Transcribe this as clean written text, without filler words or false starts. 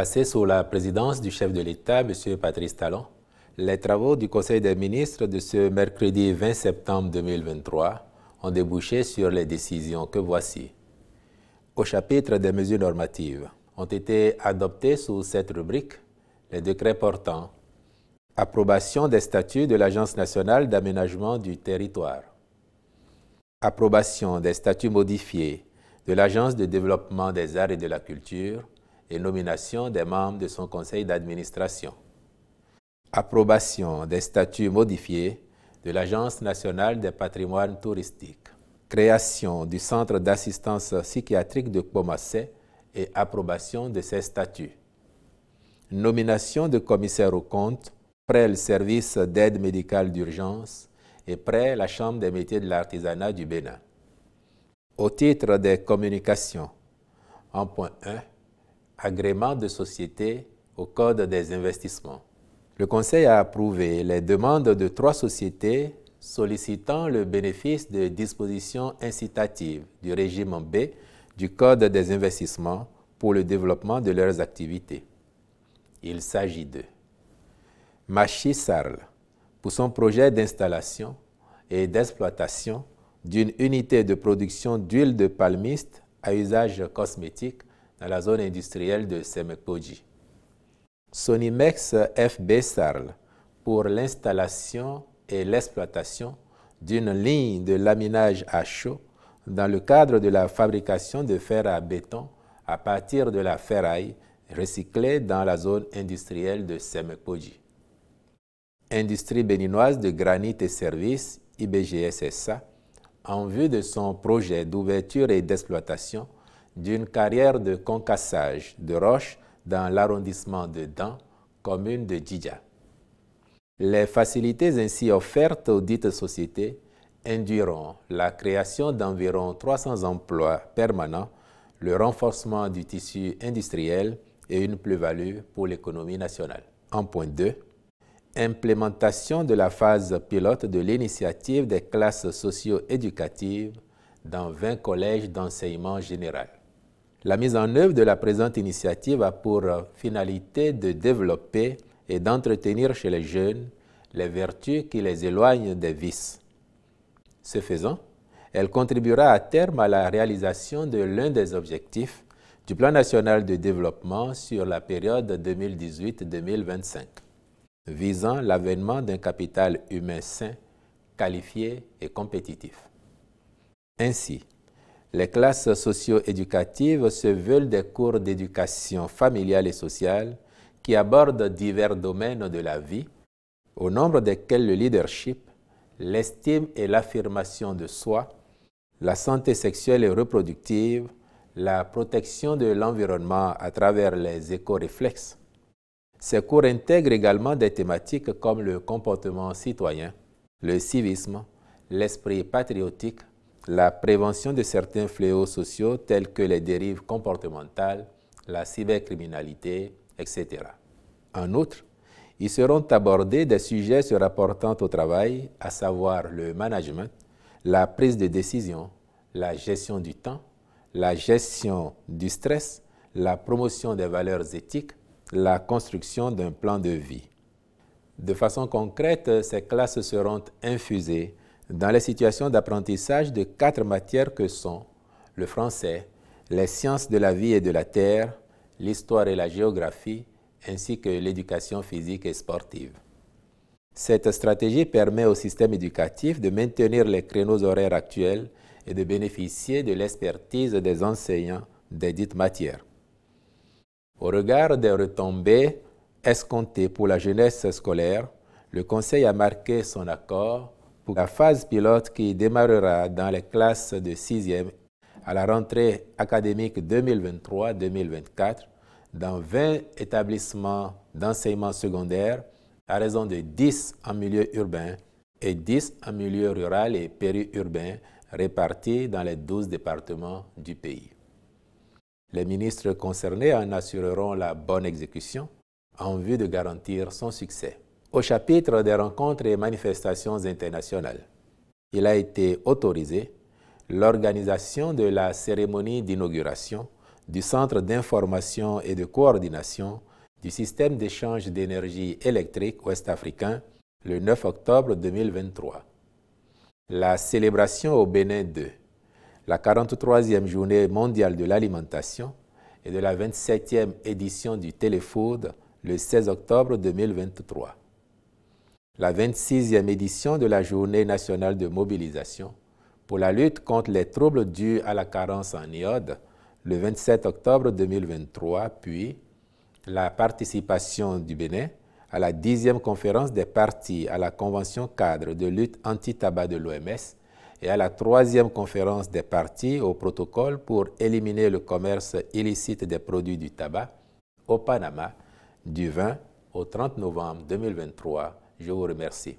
Placé sous la présidence du chef de l'État, M. Patrice Talon, les travaux du Conseil des ministres de ce mercredi 20 septembre 2023 ont débouché sur les décisions que voici. Au chapitre des mesures normatives, ont été adoptés sous cette rubrique les décrets portant approbation des statuts de l'Agence nationale d'aménagement du territoire, approbation des statuts modifiés de l'Agence de développement des arts et de la culture et nomination des membres de son conseil d'administration, approbation des statuts modifiés de l'Agence nationale des patrimoines touristiques, création du centre d'assistance psychiatrique de Kpomassé et approbation de ses statuts, nomination de commissaire aux comptes près le service d'aide médicale d'urgence et près la Chambre des métiers de l'artisanat du Bénin. Au titre des communications, en point 1, agrément de société au Code des investissements. Le Conseil a approuvé les demandes de 3 sociétés sollicitant le bénéfice de dispositions incitatives du régime B du Code des investissements pour le développement de leurs activités. Il s'agit de Machi Sarl pour son projet d'installation et d'exploitation d'une unité de production d'huile de palmiste à usage cosmétique dans la zone industrielle de Semekpoji. Sonimex FB Sarl pour l'installation et l'exploitation d'une ligne de laminage à chaud dans le cadre de la fabrication de fer à béton à partir de la ferraille recyclée dans la zone industrielle de Semekpoji. Industrie béninoise de granit et services, IBGS-SA, en vue de son projet d'ouverture et d'exploitation d'une carrière de concassage de roches dans l'arrondissement de Dan, commune de Djidja. Les facilités ainsi offertes aux dites sociétés induiront la création d'environ 300 emplois permanents, le renforcement du tissu industriel et une plus-value pour l'économie nationale. En point 2, implémentation de la phase pilote de l'initiative des classes socio-éducatives dans 20 collèges d'enseignement général. La mise en œuvre de la présente initiative a pour finalité de développer et d'entretenir chez les jeunes les vertus qui les éloignent des vices. Ce faisant, elle contribuera à terme à la réalisation de l'un des objectifs du Plan national de développement sur la période 2018-2025, visant l'avènement d'un capital humain sain, qualifié et compétitif. Ainsi, les classes socio-éducatives se veulent des cours d'éducation familiale et sociale qui abordent divers domaines de la vie, au nombre desquels le leadership, l'estime et l'affirmation de soi, la santé sexuelle et reproductive, la protection de l'environnement à travers les éco-réflexes. Ces cours intègrent également des thématiques comme le comportement citoyen, le civisme, l'esprit patriotique, la prévention de certains fléaux sociaux tels que les dérives comportementales, la cybercriminalité, etc. En outre, ils seront abordés des sujets se rapportant au travail, à savoir le management, la prise de décision, la gestion du temps, la gestion du stress, la promotion des valeurs éthiques, la construction d'un plan de vie. De façon concrète, ces classes seront infusées dans les situations d'apprentissage de 4 matières que sont le français, les sciences de la vie et de la terre, l'histoire et la géographie, ainsi que l'éducation physique et sportive. Cette stratégie permet au système éducatif de maintenir les créneaux horaires actuels et de bénéficier de l'expertise des enseignants des dites matières. Au regard des retombées escomptées pour la jeunesse scolaire, le Conseil a marqué son accord pour la phase pilote qui démarrera dans les classes de 6e à la rentrée académique 2023-2024 dans 20 établissements d'enseignement secondaire à raison de 10 en milieu urbain et 10 en milieu rural et périurbain répartis dans les 12 départements du pays. Les ministres concernés en assureront la bonne exécution en vue de garantir son succès. Au chapitre des rencontres et manifestations internationales, il a été autorisé l'organisation de la cérémonie d'inauguration du Centre d'information et de coordination du système d'échange d'énergie électrique ouest-africain le 9 octobre 2023. La célébration au Bénin de la 43e journée mondiale de l'alimentation et de la 27e édition du Téléfood le 16 octobre 2023. La 26e édition de la Journée nationale de mobilisation pour la lutte contre les troubles dus à la carence en iode le 27 octobre 2023, puis la participation du Bénin à la 10e conférence des parties à la Convention cadre de lutte anti-tabac de l'OMS et à la 3e conférence des parties au protocole pour éliminer le commerce illicite des produits du tabac au Panama du 20 au 30 novembre 2023. Je vous remercie.